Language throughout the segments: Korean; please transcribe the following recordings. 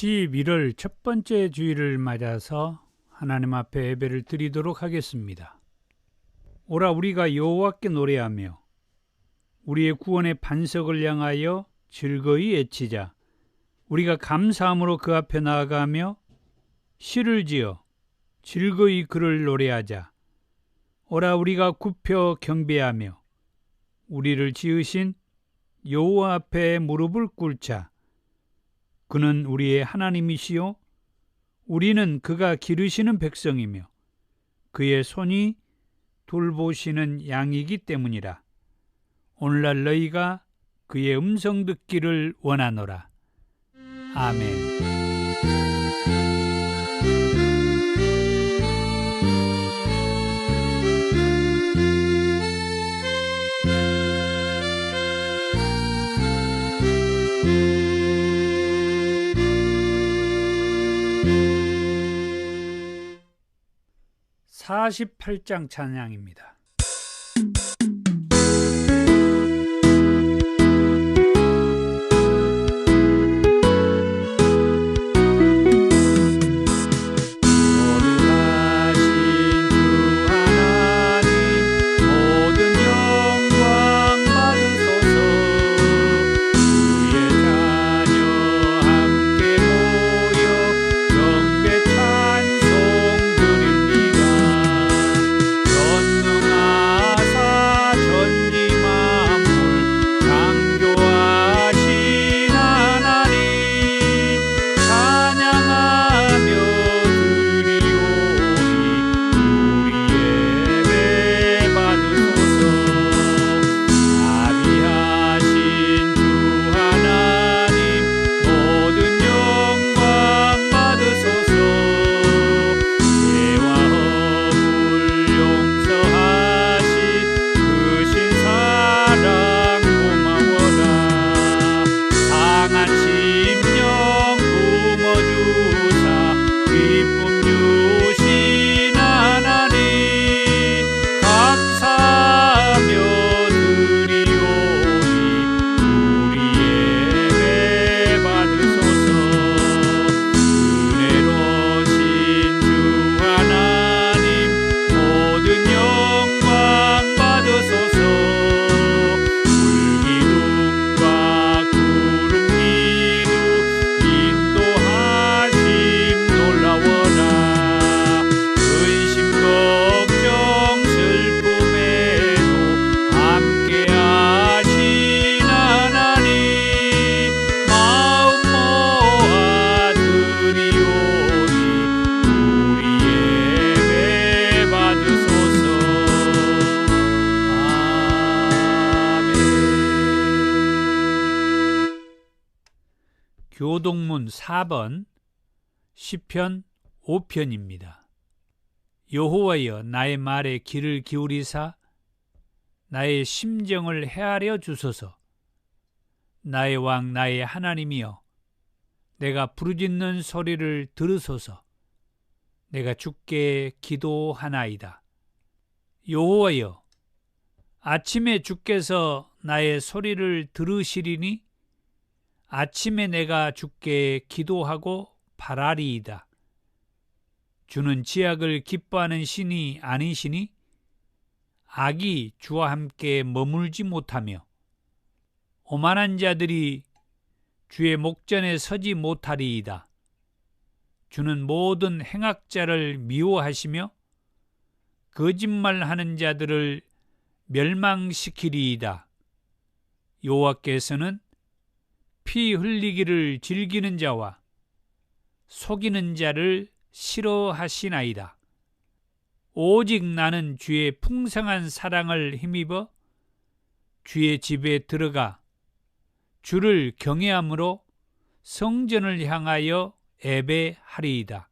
11월 첫 번째 주일을 맞아서 하나님 앞에 예배를 드리도록 하겠습니다. 오라 우리가 여호와께 노래하며 우리의 구원의 반석을 향하여 즐거이 외치자. 우리가 감사함으로 그 앞에 나아가며 시를 지어 즐거이 그를 노래하자. 오라 우리가 굽혀 경배하며 우리를 지으신 여호와 앞에 무릎을 꿇자. 그는 우리의 하나님이시요 우리는 그가 기르시는 백성이며 그의 손이 돌보시는 양이기 때문이라. 오늘날 너희가 그의 음성 듣기를 원하노라. 아멘. 48장 찬양입니다. 교동문 4번 시편 5편입니다. 여호와여 나의 말에 귀를 기울이사 나의 심정을 헤아려 주소서. 나의 왕 나의 하나님이여 내가 부르짖는 소리를 들으소서. 내가 주께 기도하나이다. 여호와여 아침에 주께서 나의 소리를 들으시리니 아침에 내가 주께 기도하고 바라리이다. 주는 지약을 기뻐하는 신이 아니시니 악이 주와 함께 머물지 못하며 오만한 자들이 주의 목전에 서지 못하리이다. 주는 모든 행악자를 미워하시며 거짓말하는 자들을 멸망시키리이다. 여호와께서는 피 흘리기를 즐기는 자와 속이는 자를 싫어하시나이다. 오직 나는 주의 풍성한 사랑을 힘입어 주의 집에 들어가 주를 경외함으로 성전을 향하여 예배하리이다.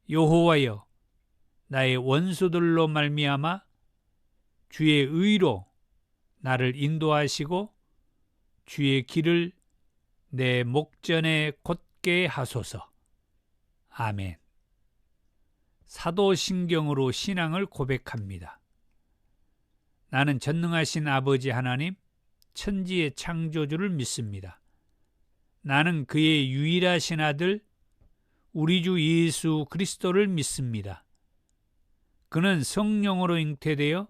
여호와여 나의 원수들로 말미암아 주의 의로 나를 인도하시고 주의 길을 내 목전에 곧게 하소서. 아멘. 사도신경으로 신앙을 고백합니다. 나는 전능하신 아버지 하나님, 천지의 창조주를 믿습니다. 나는 그의 유일하신 아들 우리 주 예수 그리스도를 믿습니다. 그는 성령으로 잉태되어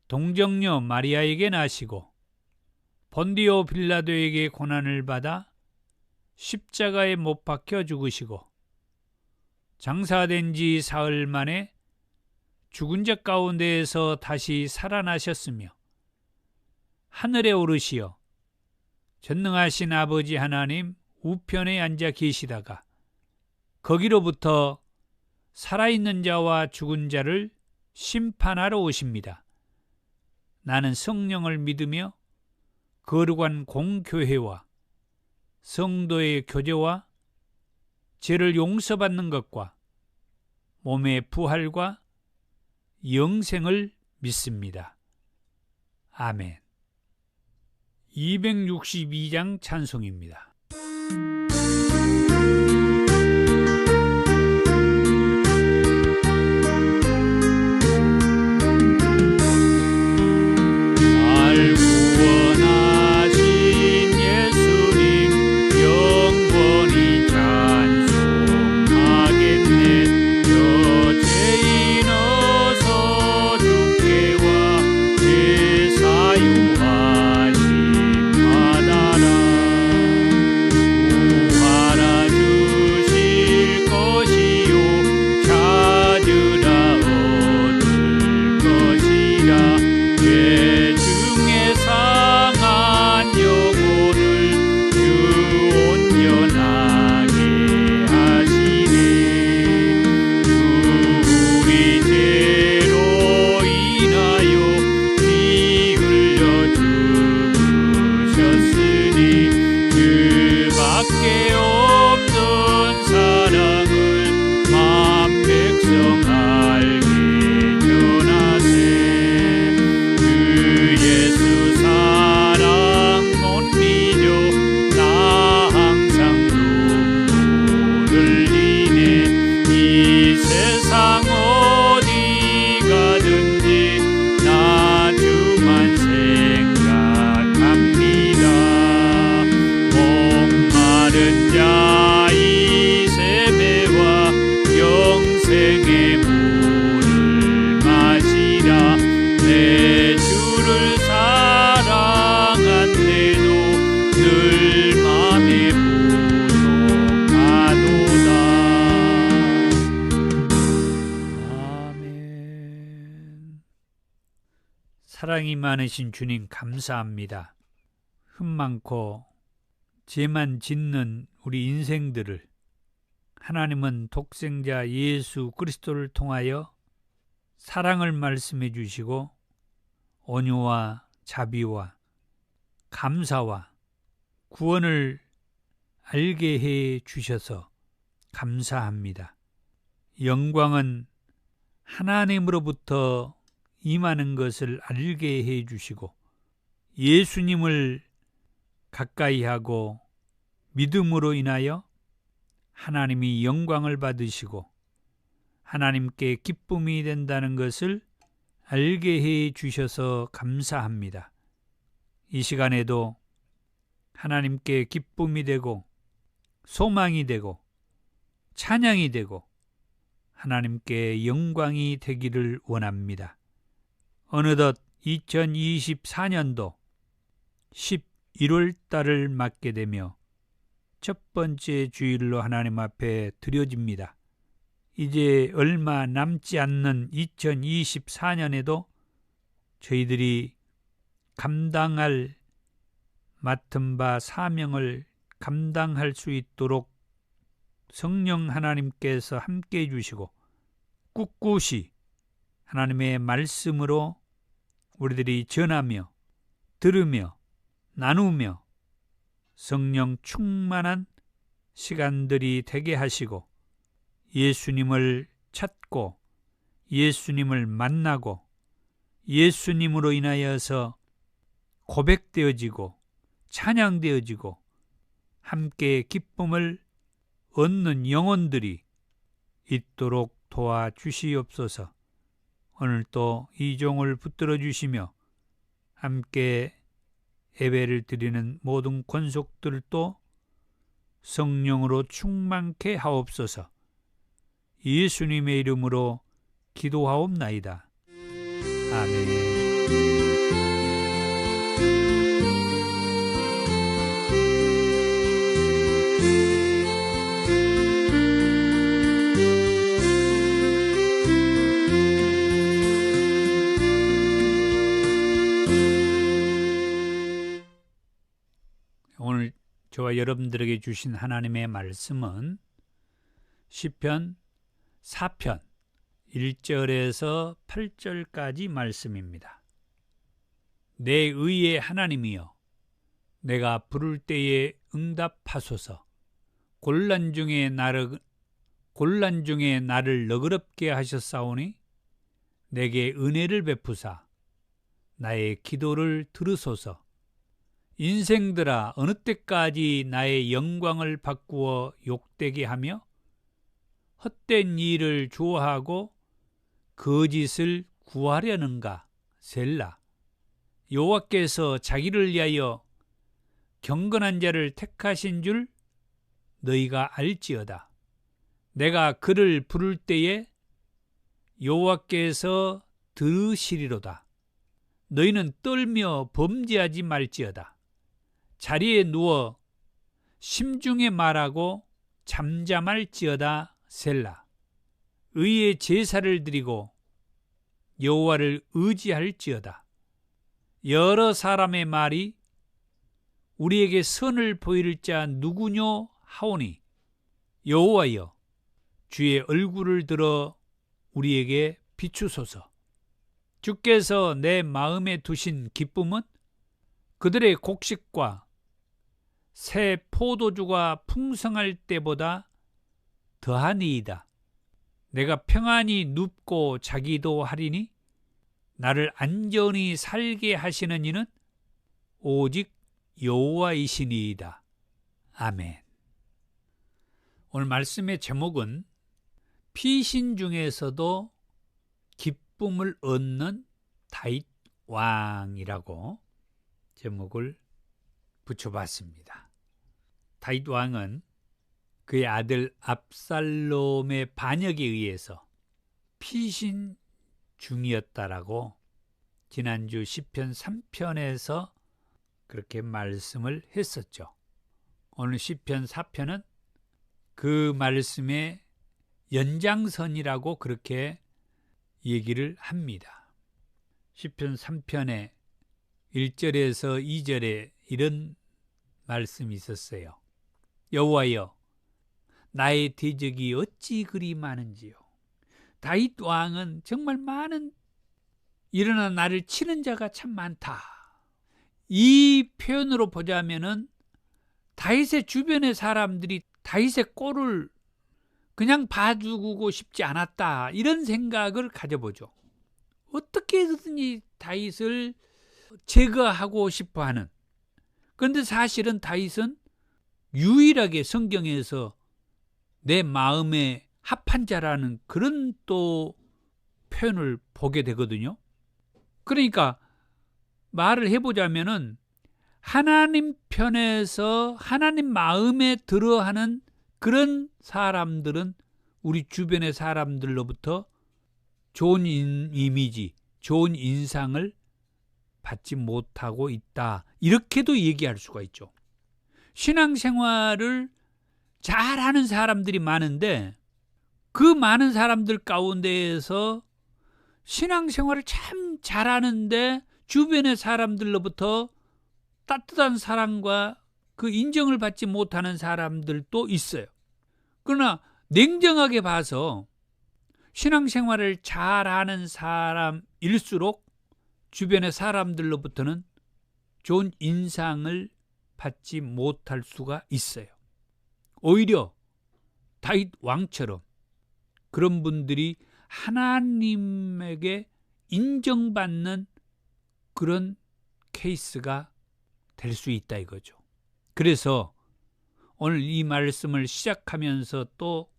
동정녀 마리아에게 나시고 본디오 빌라도에게 고난을 받아 십자가에 못 박혀 죽으시고 장사된 지 사흘 만에 죽은 자 가운데에서 다시 살아나셨으며 하늘에 오르시어 전능하신 아버지 하나님 우편에 앉아 계시다가 거기로부터 살아있는 자와 죽은 자를 심판하러 오십니다. 나는 성령을 믿으며 거룩한 공교회와 성도의 교제와 죄를 용서받는 것과 몸의 부활과 영생을 믿습니다. 아멘. 262장 찬송입니다. 사랑이 많으신 주님 감사합니다. 흠 많고 죄만 짓는 우리 인생들을 하나님은 독생자 예수 그리스도를 통하여 사랑을 말씀해 주시고 온유와 자비와 감사와 구원을 알게 해 주셔서 감사합니다. 영광은 하나님으로부터 임하는 것을 알게 해 주시고 예수님을 가까이 하고 믿음으로 인하여 하나님이 영광을 받으시고 하나님께 기쁨이 된다는 것을 알게 해 주셔서 감사합니다. 이 시간에도 하나님께 기쁨이 되고 소망이 되고 찬양이 되고 하나님께 영광이 되기를 원합니다. 어느덧 2024년도 11월 달을 맞게 되며 첫 번째 주일로 하나님 앞에 드려집니다. 이제 얼마 남지 않는 2024년에도 저희들이 감당할 맡은 바 사명을 감당할 수 있도록 성령 하나님께서 함께해 주시고 꿋꿋이 하나님의 말씀으로 우리들이 전하며 들으며 나누며 성령 충만한 시간들이 되게 하시고 예수님을 찾고 예수님을 만나고 예수님으로 인하여서 고백되어지고 찬양되어지고 함께 기쁨을 얻는 영혼들이 있도록 도와주시옵소서. 오늘 또 이 종을 붙들어 주시며 함께 예배를 드리는 모든 권속들도 성령으로 충만케 하옵소서. 예수님의 이름으로 기도하옵나이다. 아멘. 오늘 저와 여러분들에게 주신 하나님의 말씀은 시편 4편 1절에서 8절까지 말씀입니다. 내 의의 하나님이여, 내가 부를 때에 응답하소서. 곤란 중에 나를 너그럽게 하셨사오니 내게 은혜를 베푸사 나의 기도를 들으소서. 인생들아, 어느 때까지 나의 영광을 바꾸어 욕되게 하며 헛된 일을 좋아하고 거짓을 구하려는가? 셀라. 여호와께서 자기를 위하여 경건한 자를 택하신 줄 너희가 알지어다. 내가 그를 부를 때에 여호와께서 들으시리로다. 너희는 떨며 범죄하지 말지어다. 자리에 누워 심중에 말하고 잠잠할지어다. 셀라. 의의 제사를 드리고 여호와를 의지할지어다. 여러 사람의 말이 우리에게 선을 보일 자 누구뇨 하오니 여호와여, 주의 얼굴을 들어 우리에게 비추소서. 주께서 내 마음에 두신 기쁨은 그들의 곡식과 새 포도주가 풍성할 때보다 더하니이다. 내가 평안히 눕고 자기도 하리니 나를 안전히 살게 하시는 이는 오직 여호와이시니이다. 아멘. 오늘 말씀의 제목은 피신 중에서도 기쁨을 얻는 다윗 왕이라고 제목을 붙여봤습니다. 다윗 왕은 그의 아들 압살롬의 반역에 의해서 피신 중이었다라고 지난주 시편 3편에서 그렇게 말씀을 했었죠. 오늘 시편 4편은 그 말씀의 연장선이라고 그렇게 얘기를 합니다. 시편 3편의 1절에서 2절에 이런 말씀이 있었어요. 여호와여, 나의 대적이 어찌 그리 많은지요. 다윗 왕은 정말 많은, 일어나 나를 치는 자가 참 많다. 이 표현으로 보자면은 다윗의 주변의 사람들이 다윗의 꼴을 그냥 봐주고 싶지 않았다, 이런 생각을 가져보죠. 어떻게 해서든지 다윗을 제거하고 싶어하는. 그런데 사실은 다윗은 유일하게 성경에서 내 마음에 합한 자라는 그런 또 표현을 보게 되거든요. 그러니까 말을 해보자면은 하나님 편에서 하나님 마음에 들어하는 그런 사람들은 우리 주변의 사람들로부터 좋은 이미지, 좋은 인상을 받지 못하고 있다, 이렇게도 얘기할 수가 있죠. 신앙생활을 잘하는 사람들이 많은데 그 많은 사람들 가운데에서 신앙생활을 참 잘하는데 주변의 사람들로부터 따뜻한 사랑과 그 인정을 받지 못하는 사람들도 있어요. 그러나 냉정하게 봐서 신앙생활을 잘하는 사람일수록 주변의 사람들로부터는 좋은 인상을 받지 못할 수가 있어요. 오히려 다윗 왕처럼 그런 분들이 하나님에게 인정받는 그런 케이스가 될 수 있다 이거죠. 그래서 오늘 이 말씀을 시작하면서 또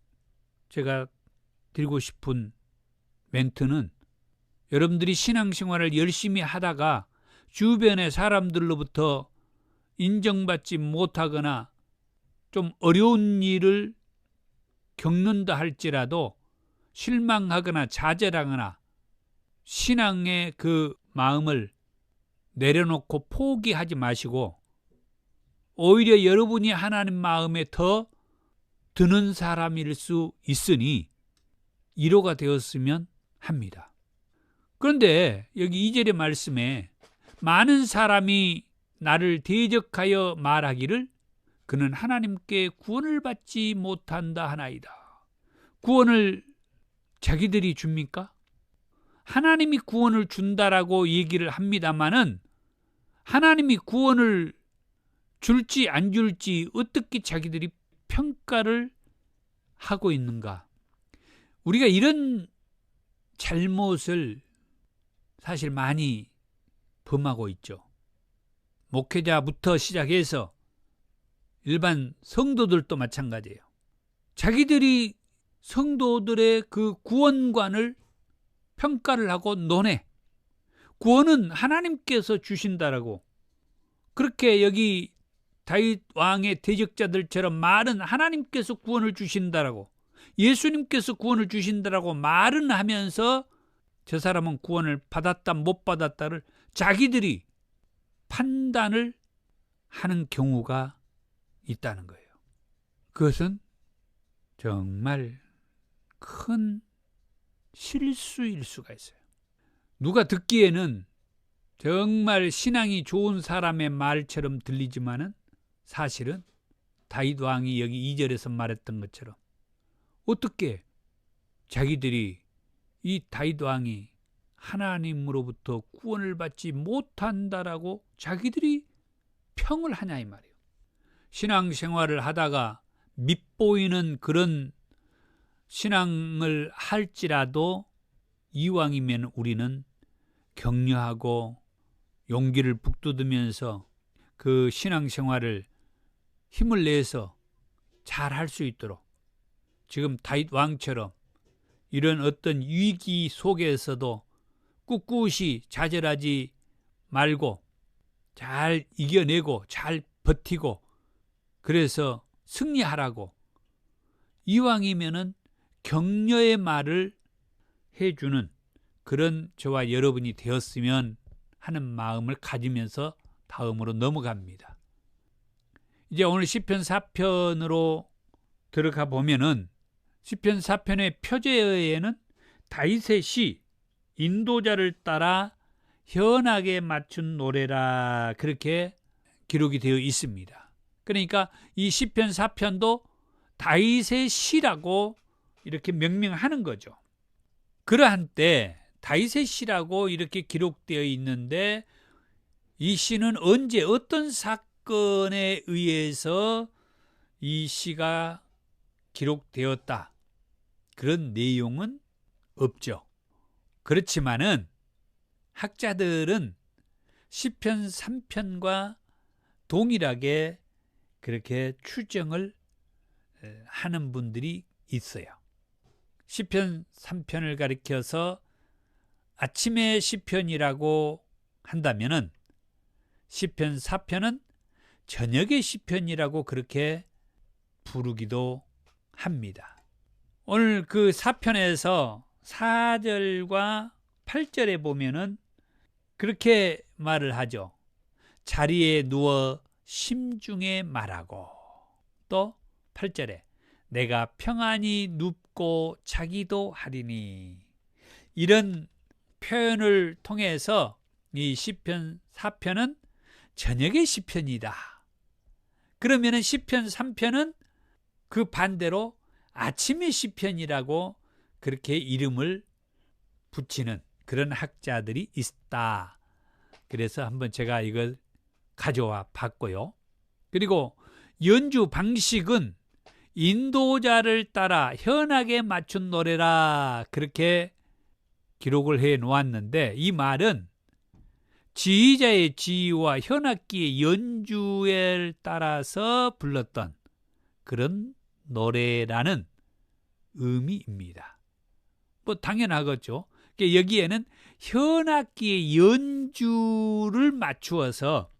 제가 드리고 싶은 멘트는, 여러분들이 신앙생활을 열심히 하다가 주변의 사람들로부터 인정받지 못하거나 좀 어려운 일을 겪는다 할지라도 실망하거나 좌절하거나 신앙의 그 마음을 내려놓고 포기하지 마시고 오히려 여러분이 하나님 마음에 더 드는 사람일 수 있으니 위로가 되었으면 합니다. 그런데 여기 2절의 말씀에 많은 사람이 나를 대적하여 말하기를 그는 하나님께 구원을 받지 못한다 하나이다. 구원을 자기들이 줍니까? 하나님이 구원을 준다라고 얘기를 합니다마는 하나님이 구원을 줄지 안 줄지 어떻게 자기들이 평가를 하고 있는가? 우리가 이런 잘못을 사실 많이 범하고 있죠. 목회자부터 시작해서 일반 성도들도 마찬가지예요. 자기들이 성도들의 그 구원관을 평가를 하고 논해. 구원은 하나님께서 주신다라고. 그렇게 여기 다윗 왕의 대적자들처럼 말은 하나님께서 구원을 주신다라고, 예수님께서 구원을 주신다라고 말은 하면서 저 사람은 구원을 받았다 못 받았다를 자기들이 판단을 하는 경우가 있다는 거예요. 그것은 정말 큰 실수일 수가 있어요. 누가 듣기에는 정말 신앙이 좋은 사람의 말처럼 들리지만은 사실은 다윗 왕이 여기 2절에서 말했던 것처럼 어떻게 자기들이 이 다윗 왕이 하나님으로부터 구원을 받지 못한다라고 자기들이 평을 하냐 이 말이에요. 신앙생활을 하다가 밉보이는 그런 신앙을 할지라도 이왕이면 우리는 격려하고 용기를 북돋으면서 그 신앙생활을 힘을 내서 잘 할 수 있도록 지금 다윗 왕처럼 이런 어떤 위기 속에서도 꿋꿋이 좌절하지 말고 잘 이겨내고 잘 버티고 그래서 승리하라고 이왕이면은 격려의 말을 해주는 그런 저와 여러분이 되었으면 하는 마음을 가지면서 다음으로 넘어갑니다. 이제 오늘 시편 4편으로 들어가 보면은 시편 4편의 표제어에는 다윗의 시 인도자를 따라 현악에 맞춘 노래라 그렇게 기록이 되어 있습니다. 그러니까 이 시편 4편도 다윗의 시라고 이렇게 명명하는 거죠. 그러한 때 다윗의 시라고 이렇게 기록되어 있는데 이 시는 언제 어떤 사건에 의해서 이 시가 기록되었다 그런 내용은 없죠. 그렇지만은 학자들은 시편 3편과 동일하게 그렇게 추정을 하는 분들이 있어요. 시편 3편을 가리켜서 아침의 시편이라고 한다면은 시편 4편은 저녁의 시편이라고 그렇게 부르기도 합니다. 오늘 그 4편에서 4절과 8절에 보면은 그렇게 말을 하죠. 자리에 누워 심중에 말하고, 또 8절에 내가 평안히 눕고 자기도 하리니, 이런 표현을 통해서 이 시편 4편은 저녁의 시편이다. 그러면은 시편 3편은 그 반대로 아침의 시편이라고 그렇게 이름을 붙이는 그런 학자들이 있다. 그래서 한번 제가 이걸 가져와 봤고요. 그리고 연주 방식은 인도자를 따라 현악에 맞춘 노래라 그렇게 기록을 해 놓았는데, 이 말은 지휘자의 지휘와 현악기의 연주에 따라서 불렀던 그런 노래라는 의미입니다. 뭐 당연하겠죠. 여기에는 현악기의 연주를 맞추어서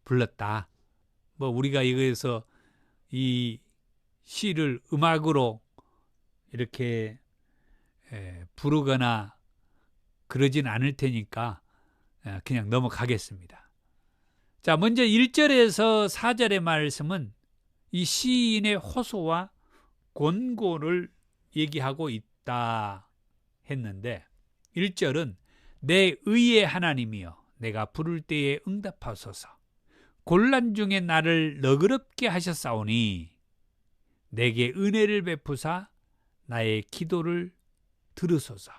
불렀다. 뭐 우리가 이거에서 이 시를 음악으로 이렇게 부르거나 그러진 않을 테니까 그냥 넘어가겠습니다. 자, 먼저 1절에서 4절의 말씀은 이 시인의 호소와 권고를 얘기하고 있다 했는데, 1절은 내 의의 하나님이여 내가 부를 때에 응답하소서. 곤란 중에 나를 너그럽게 하셨사오니 내게 은혜를 베푸사 나의 기도를 들으소서.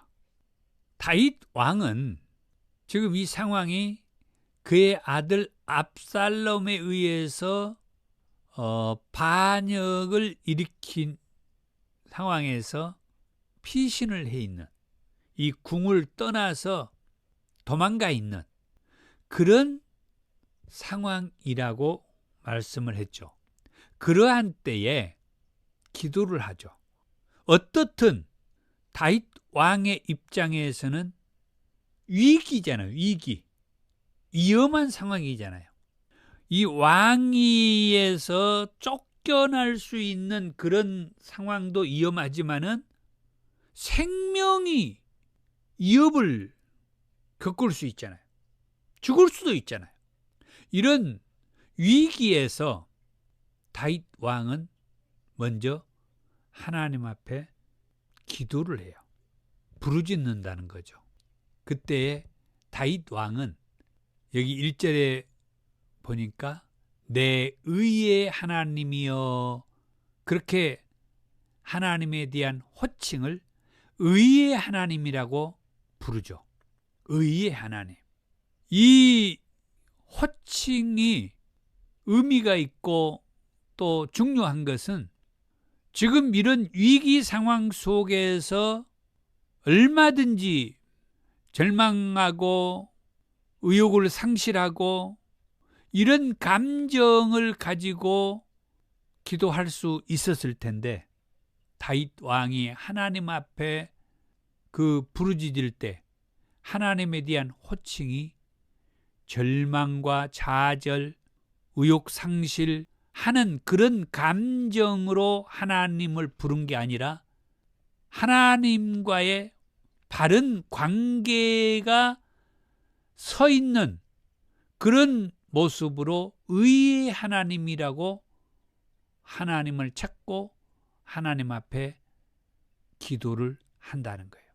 다윗 왕은 지금 이 상황이 그의 아들 압살롬에 의해서 반역을 일으킨 상황에서 피신을 해 있는, 이 궁을 떠나서 도망가 있는 그런 상황이라고 말씀을 했죠. 그러한 때에 기도를 하죠. 어떻든 다윗 왕의 입장에서는 위기잖아요. 위기. 위험한 상황이잖아요. 이 왕위에서 쫓겨날 수 있는 그런 상황도 위험하지만은 생명이 위협을 겪을 수 있잖아요. 죽을 수도 있잖아요. 이런 위기에서 다윗 왕은 먼저 하나님 앞에 기도를 해요. 부르짖는다는 거죠. 그때에 다윗 왕은 여기 1절에 보니까 내 의의 하나님이여, 그렇게 하나님에 대한 호칭을 의의 하나님이라고 부르죠. 의의 하나님. 이 호칭이 의미가 있고 또 중요한 것은 지금 이런 위기 상황 속에서 얼마든지 절망하고 의욕을 상실하고 이런 감정을 가지고 기도할 수 있었을 텐데, 다윗 왕이 하나님 앞에 그 부르짖을 때 하나님에 대한 호칭이 절망과 좌절, 의욕 상실 하는 그런 감정으로 하나님을 부른 게 아니라 하나님과의 바른 관계가 서 있는 그런 모습으로 의의 하나님이라고 하나님을 찾고 하나님 앞에 기도를 한다는 거예요.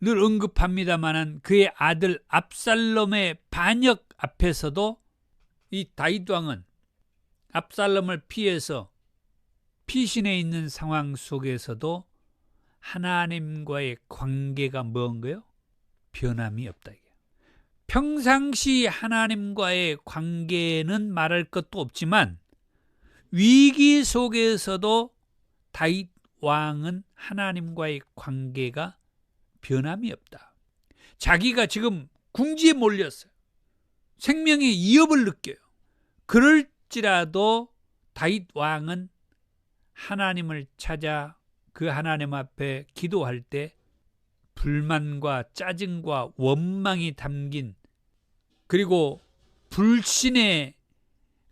늘 언급합니다마는 그의 아들 압살롬의 반역 앞에서도 이 다윗 왕은 압살롬을 피해서 피신해 있는 상황 속에서도 하나님과의 관계가 뭔가요? 변함이 없다. 평상시 하나님과의 관계는 말할 것도 없지만 위기 속에서도 다윗 왕은 하나님과의 관계가 변함이 없다. 자기가 지금 궁지에 몰렸어요. 생명의 위협을 느껴요. 그럴지라도 다윗 왕은 하나님을 찾아 그 하나님 앞에 기도할 때 불만과 짜증과 원망이 담긴, 그리고 불신에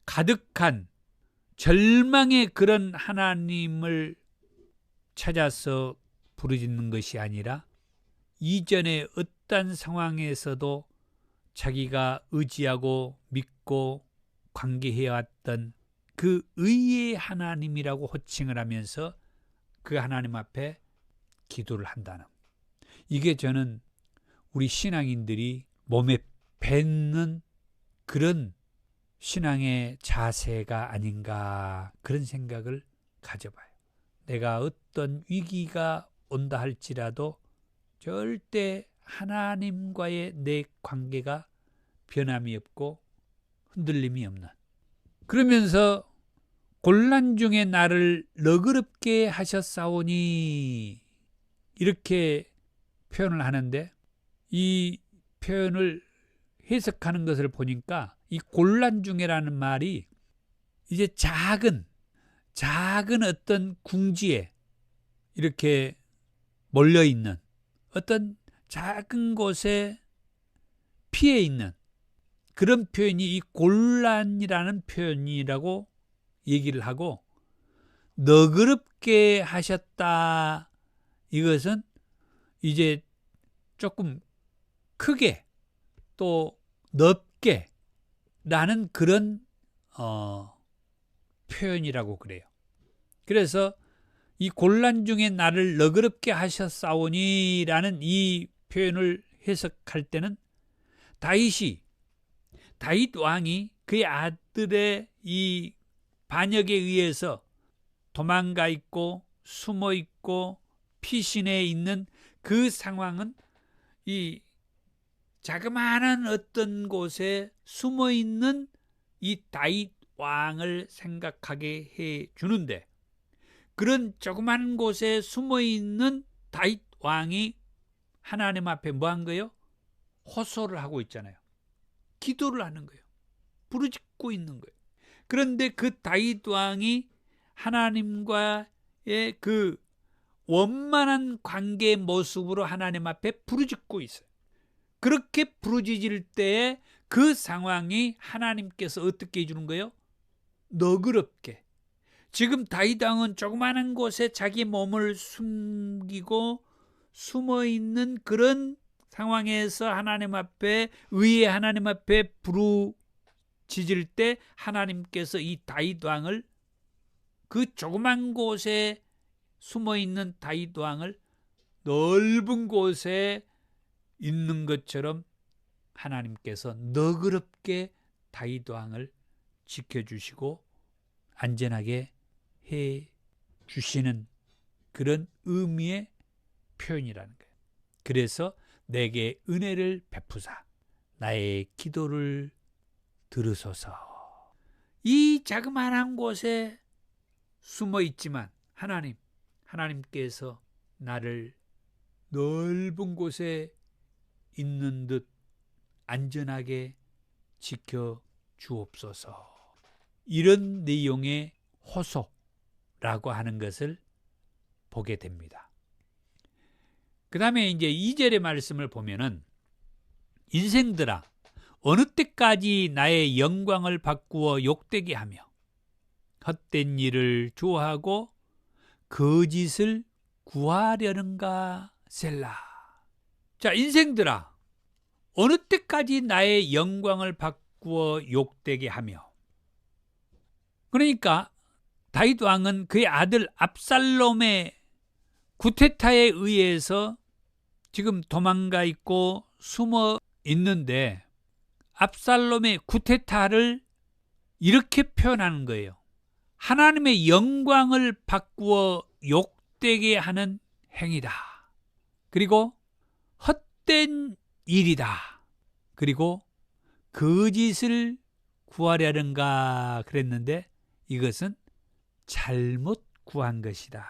가득한 절망의 그런 하나님을 찾아서 부르짖는 것이 아니라 이전에 어떤 상황에서도 자기가 의지하고 믿고 관계해왔던 그 의의 하나님이라고 호칭을 하면서 그 하나님 앞에 기도를 한다는, 이게 저는 우리 신앙인들이 몸에 뱉는 그런 신앙의 자세가 아닌가, 그런 생각을 가져봐요. 내가 어떤 위기가 온다 할지라도 절대 하나님과의 내 관계가 변함이 없고 흔들림이 없는, 그러면서 곤란 중에 나를 너그럽게 하셨사오니 이렇게 표현을 하는데, 이 표현을 해석하는 것을 보니까 이 곤란 중에라는 말이 이제 작은 어떤 궁지에 이렇게 몰려있는 어떤 작은 곳에 피해 있는 그런 표현이 이 곤란이라는 표현이라고 얘기를 하고 너그럽게 하셨다. 이것은 이제 조금 크게 또 넓게 라는 그런 표현이라고 그래요. 그래서 이 곤란 중에 나를 너그럽게 하셨사오니라는 이 표현을 해석할 때는 다윗 왕이 그의 아들의 이 반역에 의해서 도망가 있고 숨어 있고 피신해 있는 그 상황은 이 자그마한 어떤 곳에 숨어 있는 이 다윗 왕을 생각하게 해 주는데, 그런 조그만 곳에 숨어 있는 다윗 왕이 하나님 앞에 뭐 한 거예요? 호소를 하고 있잖아요. 기도를 하는 거예요. 부르짖고 있는 거예요. 그런데 그 다윗 왕이 하나님과의 그 원만한 관계의 모습으로 하나님 앞에 부르짖고 있어요. 그렇게 부르짖을 때에 그 상황이 하나님께서 어떻게 해주는 거예요? 너그럽게. 지금 다윗 왕은 조그마한 곳에 자기 몸을 숨기고 숨어 있는 그런 상황에서 하나님 앞에 의의 하나님 앞에 부르짖을 때 하나님께서 이 다윗 왕을, 그 조그만 곳에 숨어 있는 다윗 왕을 넓은 곳에 있는 것처럼 하나님께서 너그럽게 다윗 왕을 지켜주시고 안전하게 해 주시는 그런 의미의 표현이라는 거예요. 그래서 내게 은혜를 베푸사 나의 기도를 들으소서. 이 자그마한 곳에 숨어 있지만 하나님께서 나를 넓은 곳에 있는 듯 안전하게 지켜 주옵소서. 이런 내용의 호소라고 하는 것을 보게 됩니다. 그 다음에 이제 2절의 말씀을 보면은, 인생들아 어느 때까지 나의 영광을 바꾸어 욕되게 하며 헛된 일을 좋아하고 거짓을 구하려는가 셀라. 자, 인생들아 어느 때까지 나의 영광을 바꾸어 욕되게 하며. 그러니까 다윗 왕은 그의 아들 압살롬의 구테타에 의해서 지금 도망가 있고 숨어 있는데, 압살롬의 구테타를 이렇게 표현하는 거예요. 하나님의 영광을 바꾸어 욕되게 하는 행위다. 그리고 헛된 일이다. 그리고 거짓을 구하려는가 그랬는데, 이것은 잘못 구한 것이다.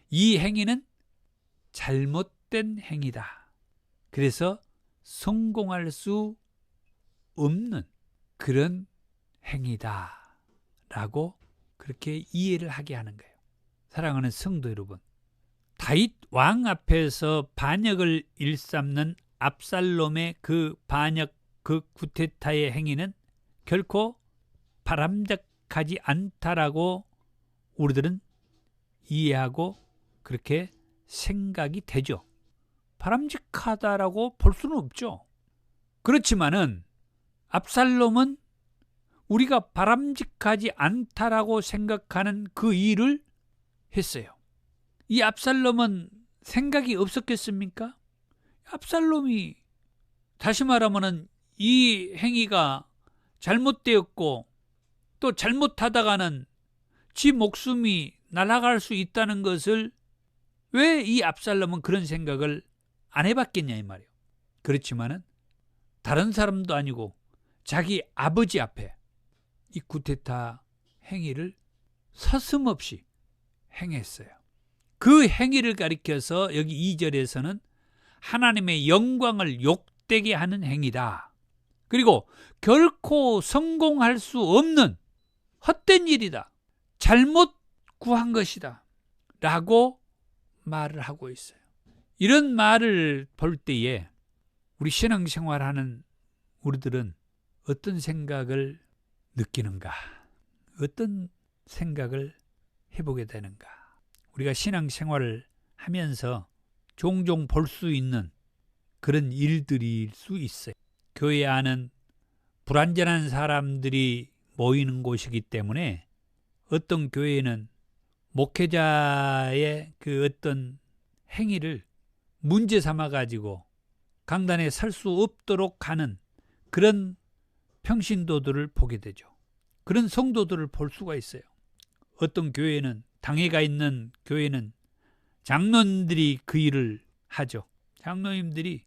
이 행위는 잘못된 행위다. 그래서 성공할 수 없는 그런 행위다 라고 그렇게 이해를 하게 하는 거예요. 사랑하는 성도 여러분, 다윗 왕 앞에서 반역을 일삼는 압살롬의 그 반역, 그 구테타의 행위는 결코 바람직하지 않다라고 우리들은 이해하고 그렇게 생각이 되죠. 바람직하다라고 볼 수는 없죠. 그렇지만은 압살롬은 우리가 바람직하지 않다라고 생각하는 그 일을 했어요. 이 압살롬은 생각이 없었겠습니까? 압살롬이, 다시 말하면은 이 행위가 잘못되었고 또 잘못하다가는 지 목숨이 날아갈 수 있다는 것을 왜 이 압살롬은 그런 생각을 안 해봤겠냐 이 말이에요. 그렇지만은 다른 사람도 아니고 자기 아버지 앞에 이 구테타 행위를 서슴없이 행했어요. 그 행위를 가리켜서 여기 2절에서는 하나님의 영광을 욕되게 하는 행위다. 그리고 결코 성공할 수 없는 헛된 일이다. 잘못 구한 것이다. 라고 말을 하고 있어요. 이런 말을 볼 때에 우리 신앙생활하는 우리들은 어떤 생각을 느끼는가? 어떤 생각을 해보게 되는가? 우리가 신앙생활을 하면서 종종 볼 수 있는 그런 일들일 수 있어요. 교회 안은 불완전한 사람들이 모이는 곳이기 때문에 어떤 교회는 목회자의 그 어떤 행위를 문제 삼아 가지고 강단에 설 수 없도록 하는 그런 평신도들을 보게 되죠. 그런 성도들을 볼 수가 있어요. 어떤 교회는, 당회가 있는 교회는 장로님들이 그 일을 하죠. 장로님들이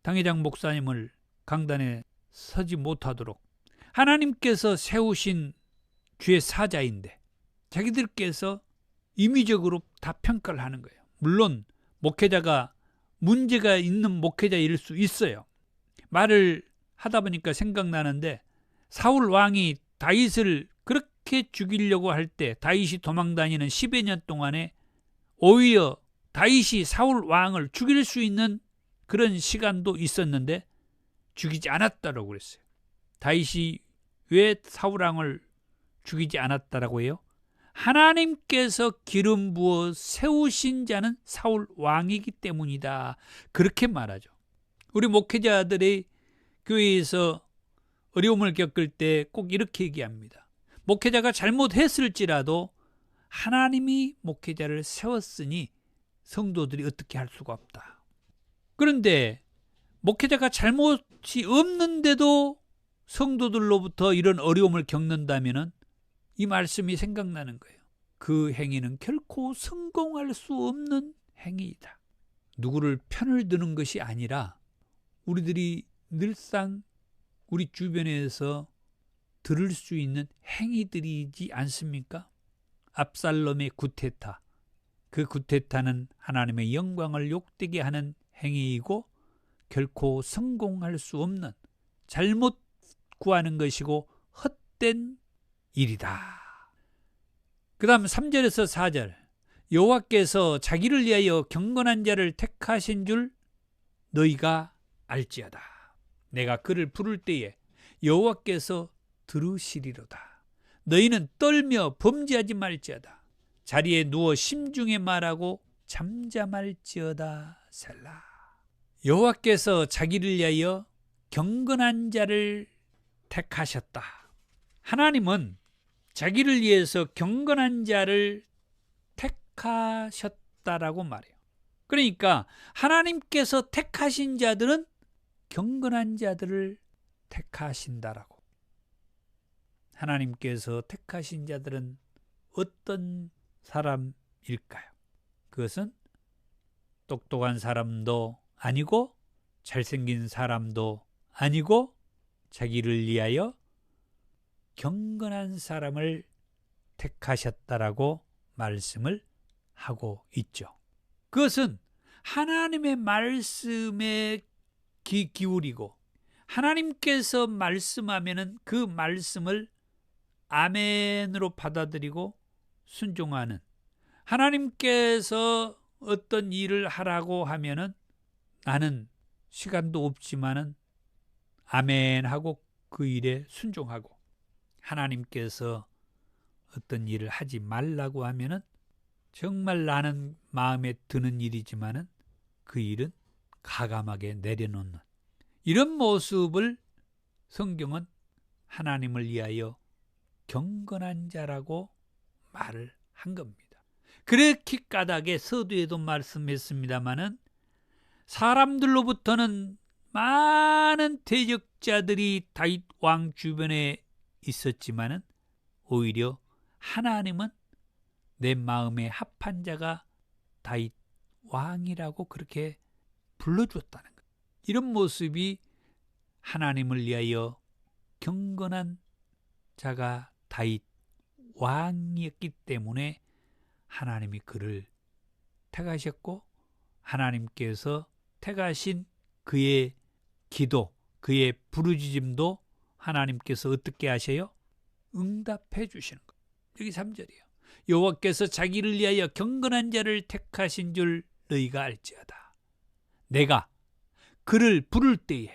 당회장 목사님을 강단에 서지 못하도록, 하나님께서 세우신 주의 사자인데 자기들께서 임의적으로 다 평가를 하는 거예요. 물론 목회자가 문제가 있는 목회자일 수 있어요. 말을 하다 보니까 생각나는데, 사울 왕이 다윗을 그렇게 죽이려고 할 때, 다윗이 도망다니는 10여 년 동안에 오히려 다윗이 사울 왕을 죽일 수 있는 그런 시간도 있었는데 죽이지 않았다라고 그랬어요. 다윗이 왜 사울 왕을 죽이지 않았다라고 해요? 하나님께서 기름 부어 세우신 자는 사울 왕이기 때문이다, 그렇게 말하죠. 우리 목회자들이 교회에서 어려움을 겪을 때 꼭 이렇게 얘기합니다. 목회자가 잘못했을지라도 하나님이 목회자를 세웠으니 성도들이 어떻게 할 수가 없다. 그런데 목회자가 잘못이 없는데도 성도들로부터 이런 어려움을 겪는다면 이 말씀이 생각나는 거예요. 그 행위는 결코 성공할 수 없는 행위이다. 누구를 편을 드는 것이 아니라 우리들이 늘상 우리 주변에서 들을 수 있는 행위들이지 않습니까? 압살롬의 구테타, 그 구테타는 하나님의 영광을 욕되게 하는 행위이고 결코 성공할 수 없는, 잘못 구하는 것이고 헛된 일이다. 그 다음 3절에서 4절, 여호와께서 자기를 위하여 경건한 자를 택하신 줄 너희가 알지어다. 내가 그를 부를 때에 여호와께서 들으시리로다. 너희는 떨며 범죄하지 말지어다. 자리에 누워 심중에 말하고 잠잠할지어다. 셀라. 여호와께서 자기를 위하여 경건한 자를 택하셨다. 하나님은 자기를 위해서 경건한 자를 택하셨다라고 말해요. 그러니까 하나님께서 택하신 자들은 경건한 자들을 택하신다라고. 하나님께서 택하신 자들은 어떤 사람일까요? 그것은 똑똑한 사람도 아니고 잘생긴 사람도 아니고 자기를 위하여 경건한 사람을 택하셨다라고 말씀을 하고 있죠. 그것은 하나님의 말씀에 귀 기울이고 하나님께서 말씀하면은 그 말씀을 아멘으로 받아들이고 순종하는, 하나님께서 어떤 일을 하라고 하면은 나는 시간도 없지만은 아멘하고 그 일에 순종하고, 하나님께서 어떤 일을 하지 말라고 하면은 정말 나는 마음에 드는 일이지만은 그 일은 가감하게 내려놓는, 이런 모습을 성경은 하나님을 위하여 경건한 자라고 말을 한 겁니다. 그렇게 까닭에 서두에도 말씀했습니다마는 사람들로부터는 많은 대적자들이 다윗 왕 주변에 있었지만은 오히려 하나님은 내 마음에 합한 자가 다윗 왕이라고 그렇게 불러주었다는 거예요. 이런 모습이 하나님을 위하여 경건한 자가 다윗 왕이었기 때문에 하나님이 그를 택하셨고, 하나님께서 택하신 그의 기도, 그의 부르짖음도 하나님께서 어떻게 하셔요? 응답해 주시는 거예요. 여기 3절이에요. 여호와께서 자기를 위하여 경건한 자를 택하신 줄 너희가 알지어다. 내가 그를 부를 때에,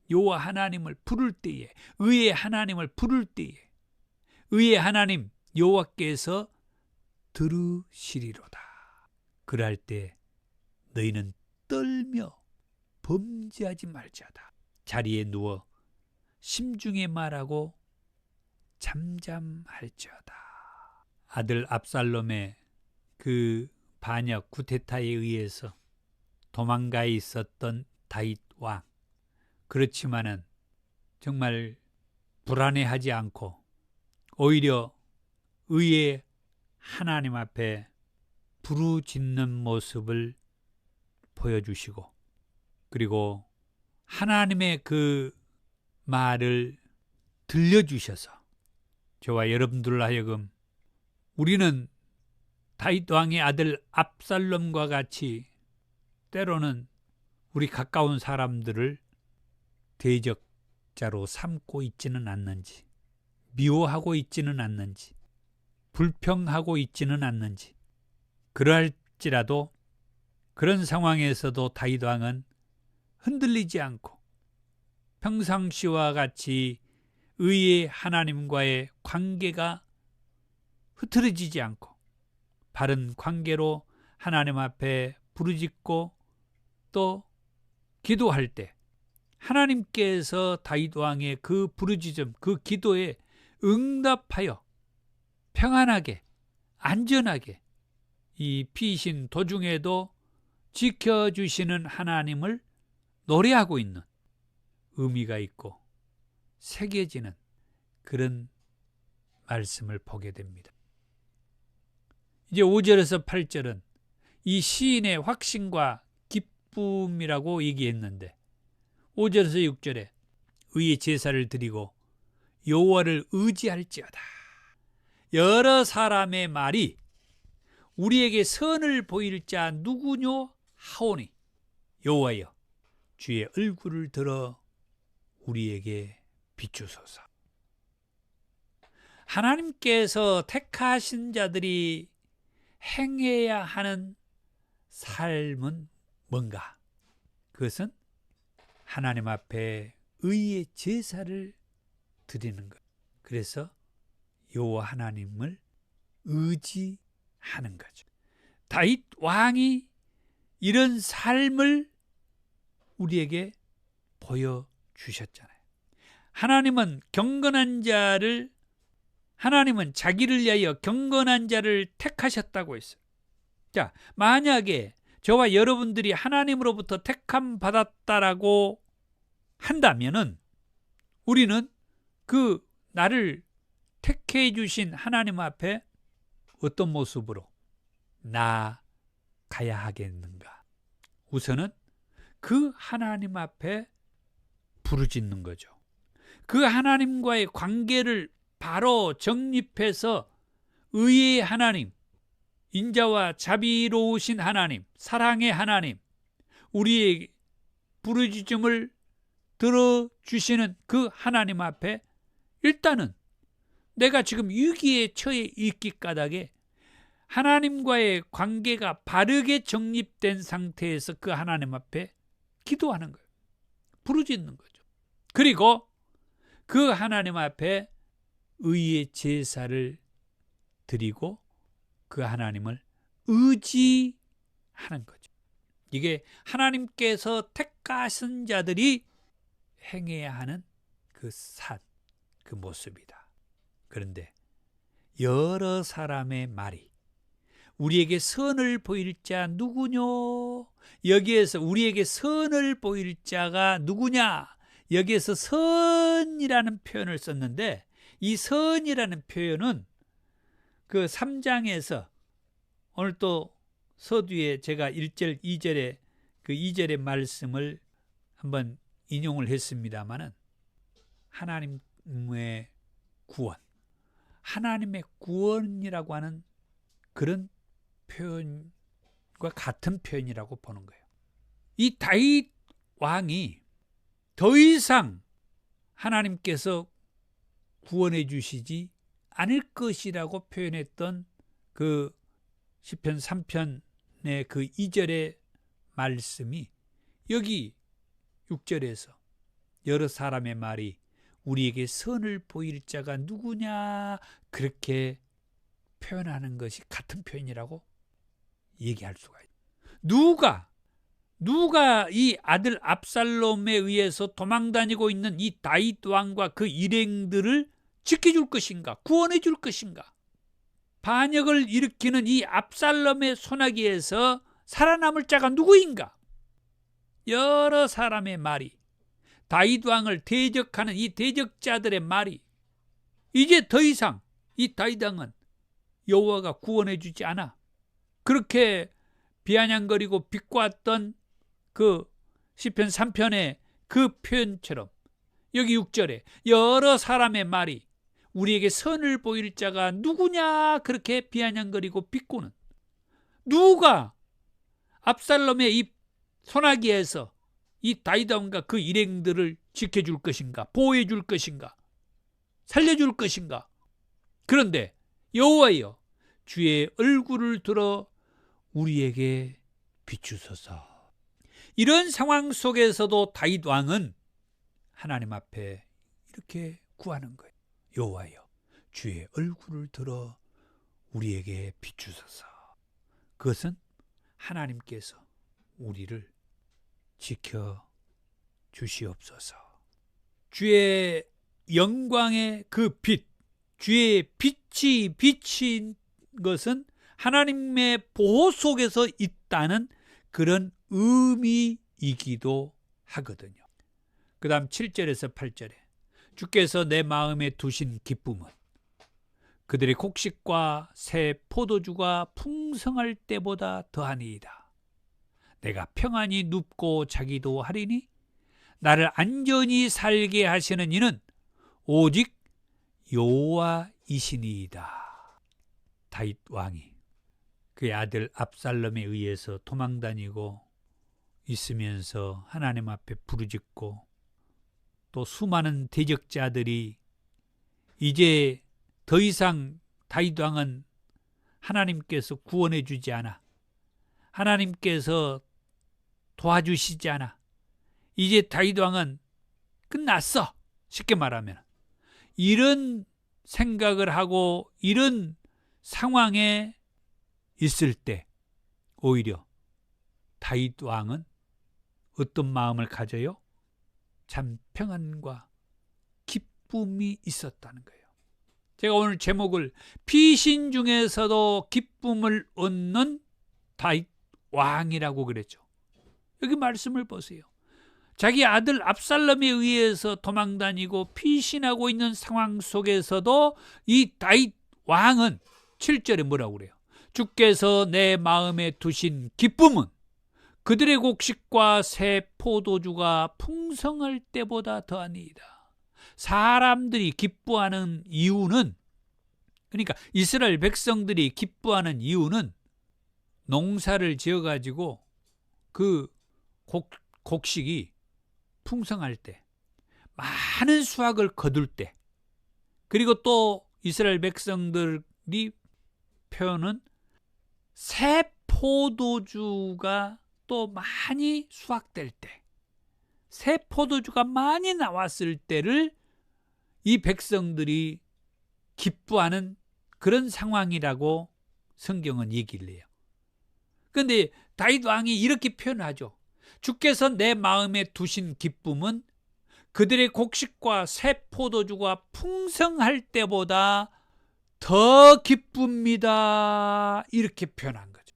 여호와 하나님을 부를 때에, 의의 하나님을 부를 때에, 의의 하나님, 여호와께서 들으시리로다. 그럴 때 너희는 떨며 범죄하지 말지어다. 자리에 누워 심중에 말하고 잠잠할지어다. 아들 압살롬의 그 반역 쿠데타에 의해서 도망가 있었던 다윗 왕. 그렇지만은 정말 불안해하지 않고 오히려 의의 하나님 앞에 부르짖는 모습을 보여주시고, 그리고 하나님의 그 말을 들려주셔서 저와 여러분들로 하여금 우리는 다윗 왕의 아들 압살롬과 같이 때로는 우리 가까운 사람들을 대적자로 삼고 있지는 않는지, 미워하고 있지는 않는지, 불평하고 있지는 않는지, 그러할지라도 그런 상황에서도 다윗 왕은 흔들리지 않고 평상시와 같이 의의 하나님과의 관계가 흐트러지지 않고 바른 관계로 하나님 앞에 부르짖고 또 기도할 때 하나님께서 다윗 왕의 그 부르짖음, 그 기도에 응답하여 평안하게, 안전하게 이 피신 도중에도 지켜주시는 하나님을 노래하고 있는 의미가 있고 새겨지는 그런 말씀을 보게 됩니다. 이제 5절에서 8절은 이 시인의 확신과 기쁨이라고 얘기했는데 5절에서 6절에 의의 제사를 드리고 여호와를 의지할지어다. 여러 사람의 말이 우리에게 선을 보일 자 누구뇨 하오니 여호와여 주의 얼굴을 들어 우리에게 비추소서. 하나님께서 택하신 자들이 행해야 하는 삶은 뭔가? 그것은 하나님 앞에 의의 제사를 드리는 것. 그래서 여호와 하나님을 의지하는 거죠. 다윗 왕이 이런 삶을 우리에게 보여주셨잖아요. 하나님은 자기를 위하여 경건한 자를 택하셨다고 했어요. 자, 만약에 저와 여러분들이 하나님으로부터 택함 받았다라고 한다면은 우리는 그 나를 택해 주신 하나님 앞에 어떤 모습으로 나아가야 하겠는가? 우선은 그 하나님 앞에 부르짖는 거죠. 그 하나님과의 관계를 바로 정립해서 의의 하나님, 인자와 자비로우신 하나님, 사랑의 하나님, 우리의 부르짖음을 들어주시는 그 하나님 앞에 일단은 내가 지금 위기에 처해 있기 까닭에 하나님과의 관계가 바르게 정립된 상태에서 그 하나님 앞에 기도하는 거예요. 부르짖는 거죠. 그리고 그 하나님 앞에 의의 제사를 드리고 그 하나님을 의지하는 거죠. 이게 하나님께서 택하신 자들이 행해야 하는 그 모습이다. 그런데 여러 사람의 말이 우리에게 선을 보일 자 누구뇨? 여기에서 우리에게 선을 보일 자가 누구냐? 여기에서 선이라는 표현을 썼는데 이 선이라는 표현은 그 3장에서 오늘 또 서두에 제가 1절, 2절에 그 2절의 말씀을 한번 인용을 했습니다마는 하나님의 구원, 하나님의 구원이라고 하는 그런 표현과 같은 표현이라고 보는 거예요. 이 다윗 왕이 더 이상 하나님께서 구원해 주시지 않을 것이라고 표현했던 그 시편 3편의 그 2절의 말씀이 여기 6절에서 여러 사람의 말이 우리에게 선을 보일 자가 누구냐 그렇게 표현하는 것이 같은 표현이라고 얘기할 수가 있어요. 누가 이 아들 압살롬에 의해서 도망다니고 있는 이 다윗 왕과 그 일행들을 지켜줄 것인가? 구원해 줄 것인가? 반역을 일으키는 이 압살롬의 소나기에서 살아남을 자가 누구인가? 여러 사람의 말이, 다윗 왕을 대적하는 이 대적자들의 말이, 이제 더 이상 이 다윗 왕은 여호와가 구원해 주지 않아. 그렇게 비아냥거리고 비꼬았던 그 시편 3편의 그 표현처럼 여기 6절에 여러 사람의 말이 우리에게 선을 보일 자가 누구냐 그렇게 비아냥거리고 비꼬는, 누가 압살롬의 이 소나기에서 이 다윗 왕과 그 일행들을 지켜줄 것인가, 보호해 줄 것인가, 살려줄 것인가. 그런데 여호와여, 주의 얼굴을 들어 우리에게 비추소서. 이런 상황 속에서도 다윗 왕은 하나님 앞에 이렇게 구하는 거예요. 여호와여, 주의 얼굴을 들어 우리에게 비추소서. 그것은 하나님께서 우리를 지켜 주시옵소서. 주의 영광의 그 빛, 주의 빛이 비친 것은 하나님의 보호 속에서 있다는 그런 의미이기도 하거든요. 그 다음 7절에서 8절에 주께서 내 마음에 두신 기쁨은 그들의 곡식과 새 포도주가 풍성할 때보다 더하니이다. 내가 평안히 눕고 자기도 하리니 나를 안전히 살게 하시는 이는 오직 여호와이시니이다. 다윗 왕이 그의 아들 압살롬에 의해서 도망다니고 있으면서 하나님 앞에 부르짖고 또 수많은 대적자들이 이제 더 이상 다윗 왕은 하나님께서 구원해 주지 않아, 하나님께서 도와주시지 않아, 이제 다윗 왕은 끝났어, 쉽게 말하면 이런 생각을 하고 이런 상황에 있을 때 오히려 다윗 왕은 어떤 마음을 가져요? 참 평안과 기쁨이 있었다는 거예요. 제가 오늘 제목을 피신 중에서도 기쁨을 얻는 다윗 왕이라고 그랬죠. 여기 말씀을 보세요. 자기 아들 압살롬에 의해서 도망다니고 피신하고 있는 상황 속에서도 이 다윗 왕은 7절에 뭐라고 그래요? 주께서 내 마음에 두신 기쁨은 그들의 곡식과 새 포도주가 풍성할 때보다 더하니이다. 사람들이 기뻐하는 이유는, 그러니까 이스라엘 백성들이 기뻐하는 이유는 농사를 지어가지고 그 곡식이 풍성할 때, 많은 수확을 거둘 때, 그리고 또 이스라엘 백성들이 표현은 새 포도주가 또 많이 수확될 때, 새 포도주가 많이 나왔을 때를 이 백성들이 기뻐하는 그런 상황이라고 성경은 얘기를 해요. 그런데 다윗 왕이 이렇게 표현하죠. 주께서 내 마음에 두신 기쁨은 그들의 곡식과 새 포도주가 풍성할 때보다 더 기쁩니다. 이렇게 표현한 거죠.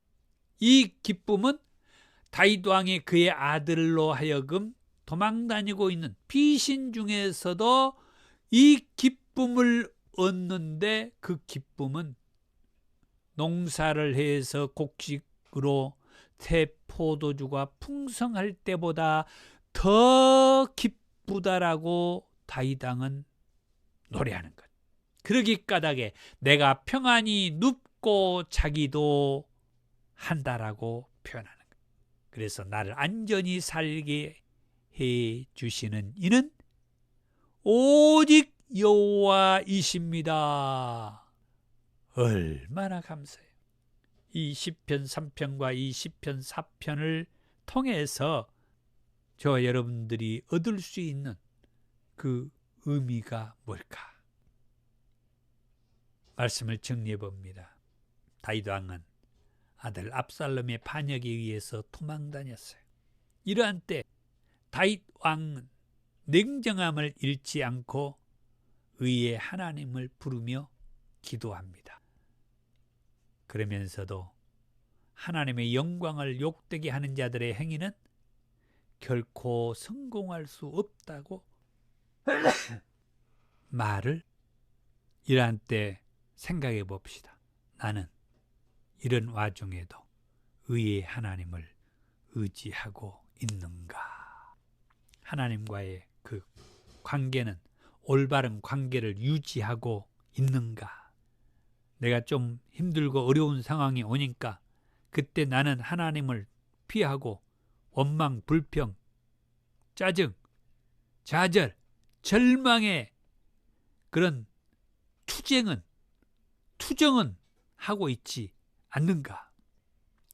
이 기쁨은 다윗 왕이 그의 아들로 하여금 도망다니고 있는 피신 중에서도 이 기쁨을 얻는데, 그 기쁨은 농사를 해서 곡식으로 새 포도주가 풍성할 때보다 더 기쁘다라고 다윗 왕은 노래하는 것. 그러기 까닭에 내가 평안히 눕고 자기도 한다라고 표현하는 것. 그래서 나를 안전히 살게 해 주시는 이는 오직 여호와이십니다. 얼마나 감사해요. 이 시편 3편과 이 시편 4편을 통해서 저와 여러분들이 얻을 수 있는 그 의미가 뭘까? 말씀을 정리해 봅니다. 다윗 왕은 아들 압살롬의 반역에 의해서 도망다녔어요. 이러한 때 다윗 왕은 냉정함을 잃지 않고 의의 하나님을 부르며 기도합니다. 그러면서도 하나님의 영광을 욕되게 하는 자들의 행위는 결코 성공할 수 없다고 말을 이러한 때 생각해 봅시다. 나는 이런 와중에도 의의 하나님을 의지하고 있는가? 하나님과의 그 관계는 올바른 관계를 유지하고 있는가? 내가 좀 힘들고 어려운 상황이 오니까 그때 나는 하나님을 피하고 원망, 불평, 짜증, 좌절, 절망의 그런 투정은 하고 있지 않는가?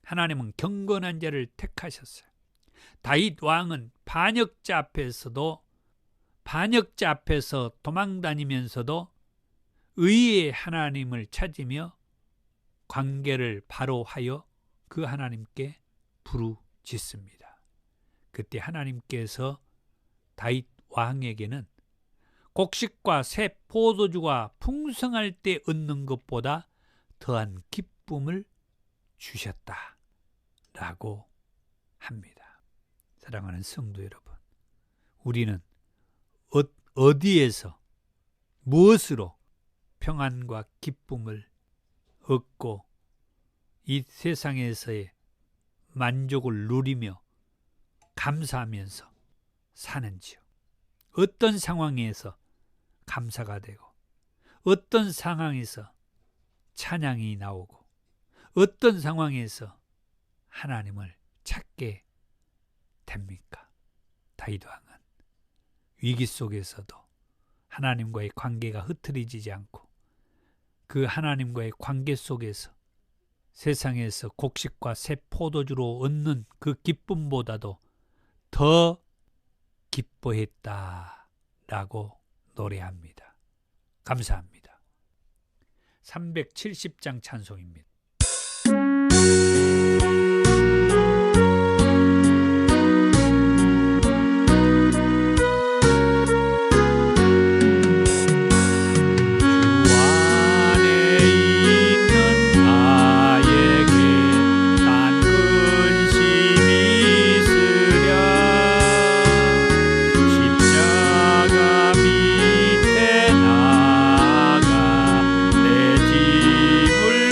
하나님은 경건한 자를 택하셨어요. 다윗 왕은 반역자 앞에서 도망다니면서도 의의 하나님을 찾으며 관계를 바로 하여 그 하나님께 부르짖습니다. 그때 하나님께서 다윗 왕에게는 곡식과 새 포도주가 풍성할 때 얻는 것보다 더한 기쁨을 주셨다라고 합니다. 사랑하는 성도 여러분, 우리는 어디에서 무엇으로 평안과 기쁨을 얻고 이 세상에서의 만족을 누리며 감사하면서 사는지요? 어떤 상황에서 감사가 되고 어떤 상황에서 찬양이 나오고 어떤 상황에서 하나님을 찾게 됩니까? 다윗 왕은 위기 속에서도 하나님과의 관계가 흐트러지지 않고 그 하나님과의 관계 속에서 세상에서 곡식과 새 포도주로 얻는 그 기쁨보다도 더 기뻐했다라고 노래합니다. 감사합니다. 370장 찬송입니다. 십자가 밑에 나가 내 짐을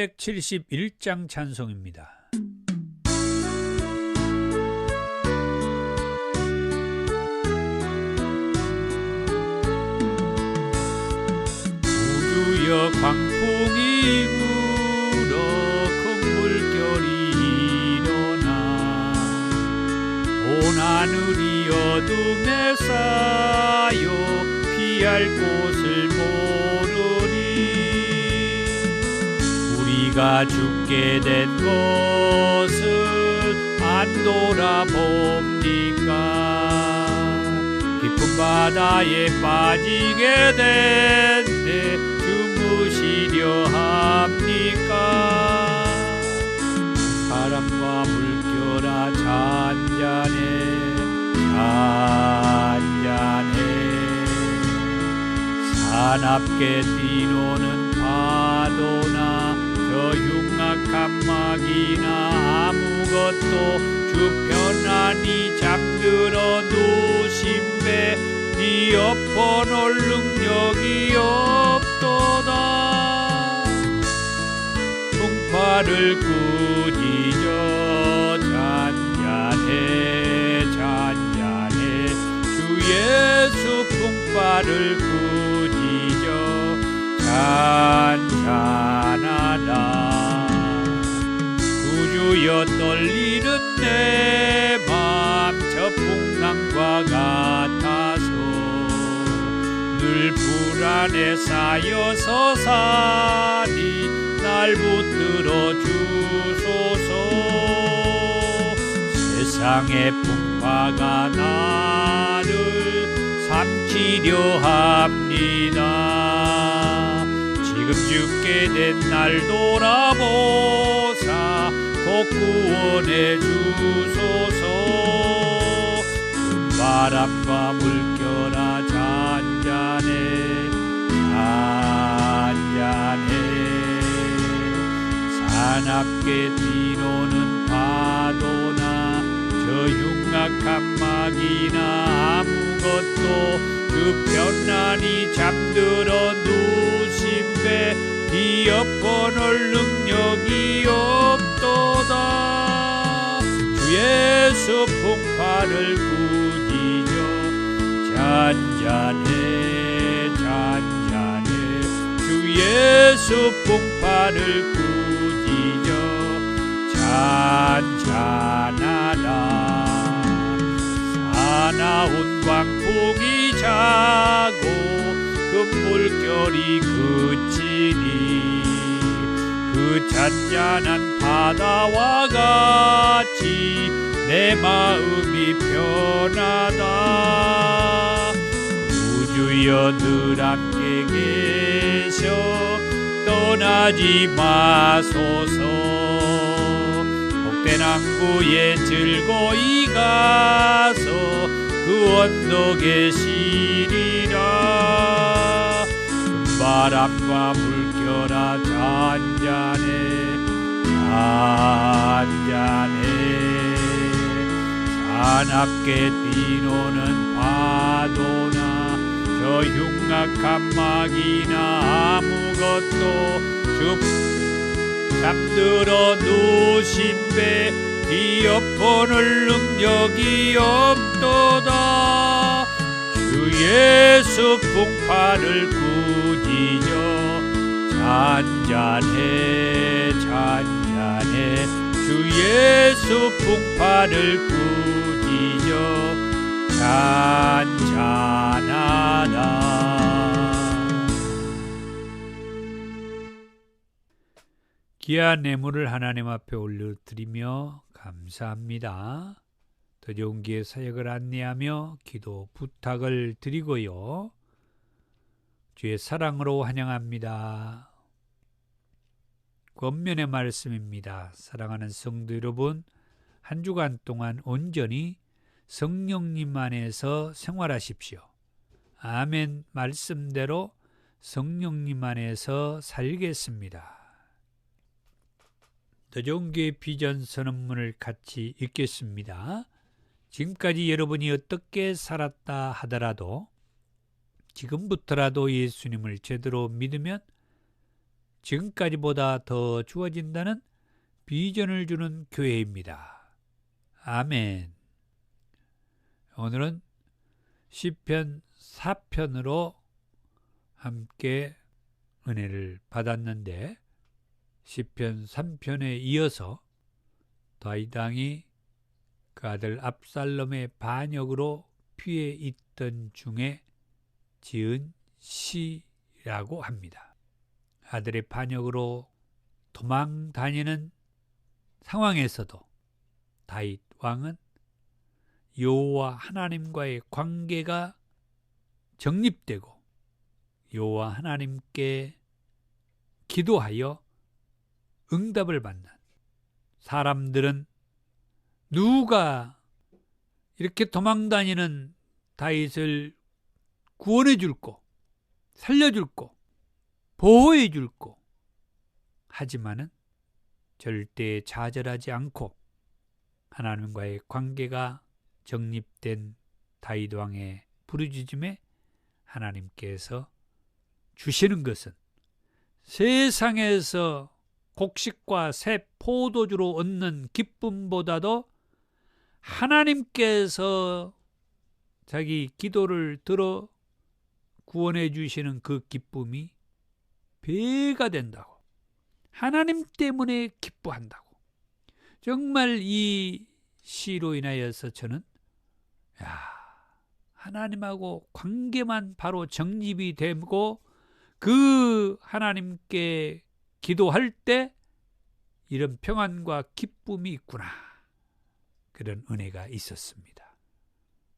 371장 찬송입니다. 우주여 광풍이 불어 큰 물결이 일어나 온 하늘이 어둠에 쌓여 피할 곳을 모르니 우리가 죽게 된 것을 안 돌아봅니까? 깊은 바다에 빠지게 된 때 주무시려 합니까? 사랑과 물결아 잔잔해 잔잔해 사납게 뛰노는 파도나 저 흉악한 막이나 아무것도 주 편안히 잠들어 누신 배 뒤엎어놓을 능력이 없도다. 풍파를 꾸짖어 잔잔해 잔잔해 주 예수 풍파를 꾸짖어 잔잔하다. 구주여 떨리는 내 맘 저 풍랑과 같아서 늘 불안에 쌓여서 사니 날 붙들어 주소서. 세상의 풍파가 나를 삼키려 합니다. 지금 죽게 된 날 돌아보사 곧 구원해 주소서. 바람과 물결아 잔잔해 잔잔해 사납게 뛰노는 파도나 저 흉악한 막이나 아무것도 주 편안히 잠들어 누신 배 뒤엎어놓을 능력이 없도다. 주 예수 풍파를 꾸짖어 잔잔해 잔잔해 주 예수 풍파를 꾸짖어 잔잔하다. 사나운 광풍이 자고 그 물결이 그치니 그 잔잔한 바다와 같이 내 마음이 편하다. 구주여 늘 함께 계셔 떠나지 마소서. 복된 항구에 즐거이 가서 그 언덕에 쉬리라. 바람과 물결아 잔잔해 잔잔해 사납게 뛰노는 파도나 저 흉악한 막이나 아무것도 쭉 잠들어 누신 배 뒤엎어놓을 능력이 없도다. 주 예수 풍파를 꾸짖어 잔잔해 잔잔해 주 예수 풍파를 꾸짖어 잔잔하다. 귀한 예물을 하나님 앞에 올려드리며 감사합니다. 더 좋은 기회 사역을 안내하며 기도 부탁을 드리고요. 주의 사랑으로 환영합니다. 권면의 말씀입니다. 사랑하는 성도 여러분, 한 주간 동안 온전히 성령님 안에서 생활하십시오. 아멘 말씀대로 성령님 안에서 살겠습니다. 더 좋은 교회 비전 선언문을 같이 읽겠습니다. 지금까지 여러분이 어떻게 살았다 하더라도 지금부터라도 예수님을 제대로 믿으면 지금까지보다 더 주어진다는 비전을 주는 교회입니다. 아멘. 오늘은 시편 4편으로 함께 은혜를 받았는데 시편 3편에 이어서 다윗 왕이 그 아들 압살롬의 반역으로 피해 있던 중에 지은 시라고 합니다. 아들의 반역으로 도망 다니는 상황에서도 다윗 왕은 여호와 하나님과의 관계가 정립되고 여호와 하나님께 기도하여 응답을 받는, 사람들은 누가 이렇게 도망다니는 다윗을 구원해 줄고 살려 줄고 보호해 줄고 하지만은 절대 좌절하지 않고 하나님과의 관계가 정립된 다윗 왕의 부르짖음에 하나님께서 주시는 것은 세상에서 곡식과 새 포도주로 얻는 기쁨보다도 하나님께서 자기 기도를 들어 구원해 주시는 그 기쁨이 배가 된다고, 하나님 때문에 기뻐한다고. 정말 이 시로 인하여서 저는 하나님하고 관계만 바로 정립이 되고 그 하나님께 기도할 때 이런 평안과 기쁨이 있구나, 그런 은혜가 있었습니다.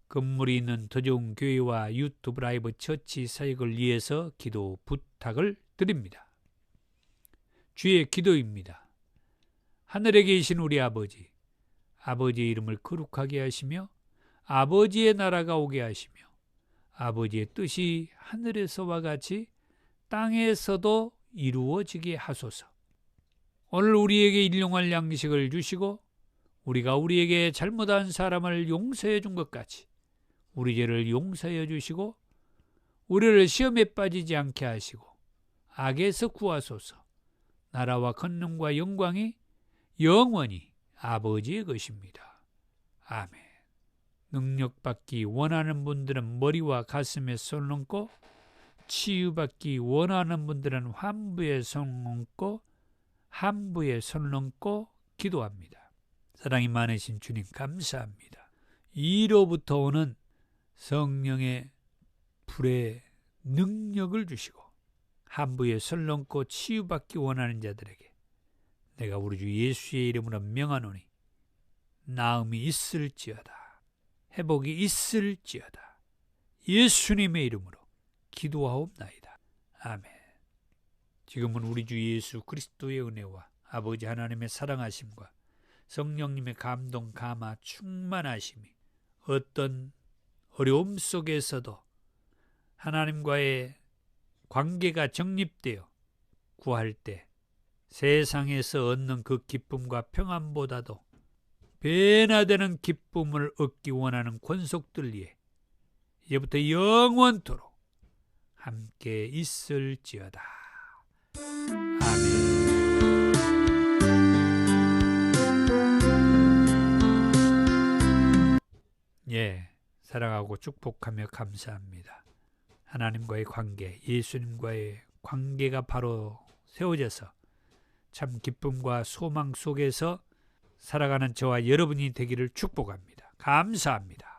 건물이 있는 더 좋은 교회와 유튜브 라이브 처치 사역을 위해서 기도 부탁을 드립니다. 주의 기도입니다. 하늘에 계신 우리 아버지, 아버지의 이름을 거룩하게 하시며 아버지의 나라가 오게 하시며 아버지의 뜻이 하늘에서와 같이 땅에서도 이루어지게 하소서. 오늘 우리에게 일용할 양식을 주시고 우리가 우리에게 잘못한 사람을 용서해 준 것 같이 우리 죄를 용서해 주시고 우리를 시험에 빠지지 않게 하시고 악에서 구하소서. 나라와 권능과 영광이 영원히 아버지의 것입니다. 아멘. 능력받기 원하는 분들은 머리와 가슴에 손을 얹고, 치유받기 원하는 분들은 환부에 손을 얹고 한부에 손을 얹고 기도합니다. 사랑이 많으신 주님 감사합니다. 이로부터 오는 성령의 불의 능력을 주시고 한부에 손을 얹고 치유받기 원하는 자들에게 내가 우리 주 예수의 이름으로 명하노니 나음이 있을지어다, 회복이 있을지어다. 예수님의 이름으로 기도하옵나이다. 아멘. 지금은 우리 주 예수 그리스도의 은혜와 아버지 하나님의 사랑하심과 성령님의 감동, 감화, 충만하심이 어떤 어려움 속에서도 하나님과의 관계가 정립되어 구할 때 세상에서 얻는 그 기쁨과 평안보다도 배나 되는 기쁨을 얻기 원하는 권속들 위해 이제부터 영원토록 함께 있을지어다. 아멘. 사랑하고 축복하며 감사합니다. 하나님과의 관계, 예수님과의 관계가 바로 세워져서 참 기쁨과 소망 속에서 살아가는 저와 여러분이 되기를 축복합니다. 감사합니다.